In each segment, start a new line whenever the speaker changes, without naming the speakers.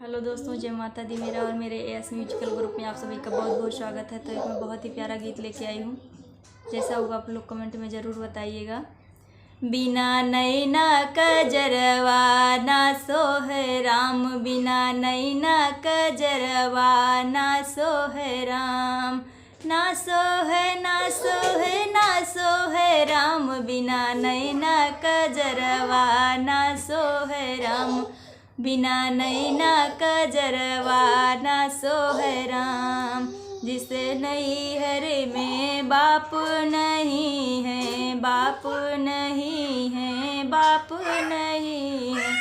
Hello दोस्तों, जय माता दी। मेरा और मेरे एस म्यूजिकल ग्रुप में आप सभी का बहुत बहुत स्वागत है। तो एक मैं बहुत ही प्यारा गीत लेके आई हूँ। जैसा होगा आप लोग कमेंट में ज़रूर बताइएगा। बिना नैना कजरवा ना सोहे राम, बिना नैना कजरवा ना सोहे राम, ना सोहे ना सोहे ना सोहे राम, बिना नैना कजरवा ना सोहे राम, बिना नैना कजरवा ना सोहे राम। जिसे नैहर में बाप नहीं है, बाप नहीं है, बाप नहीं है,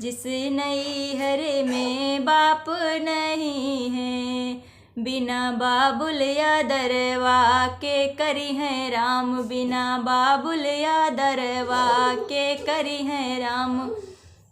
जिस नैहर में बाप नहीं है, बिना बाबुल या दरवा के करी है राम, बिना बाबुल या दरवा के करी है राम,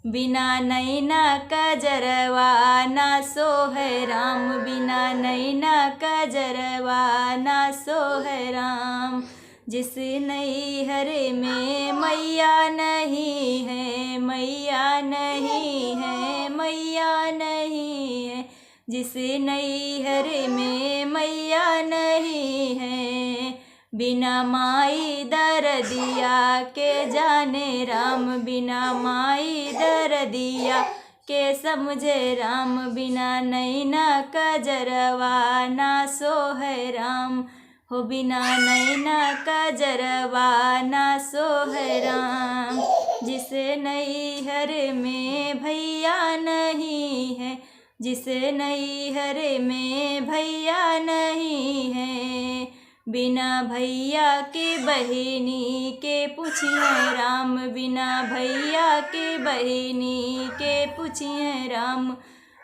बिना नैना कजरवा ना सोहे राम, बिना नैना कजरवा ना सोहे राम। जिस नैहर में मैया नहीं है, मैया नहीं है, मैया नहीं है, जिस नैहर में मैया नहीं है, बिना माई दरदिया के जाने राम, बिना माई दरदिया के समझे राम, बिना नैना कजरवा ना सोहे राम, हो बिना नैना कजरवा ना सोहे राम। जिसे नैहर में भैया नहीं है, जिसे नैहर में भैया नहीं है, बिना भैया के बहिनी के पूछिए राम, बिना भैया के बहिनी के पूछिए राम,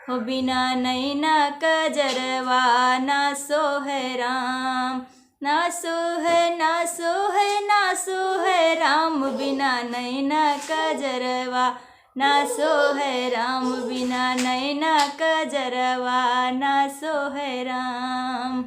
हो बिना नैना कजरवा ना सोहे राम, ना सोहे ना सोहे ना सोहे राम, बिना नैना कजरवा ना सोहे राम, बिना नैना कजरवा ना सोहे राम।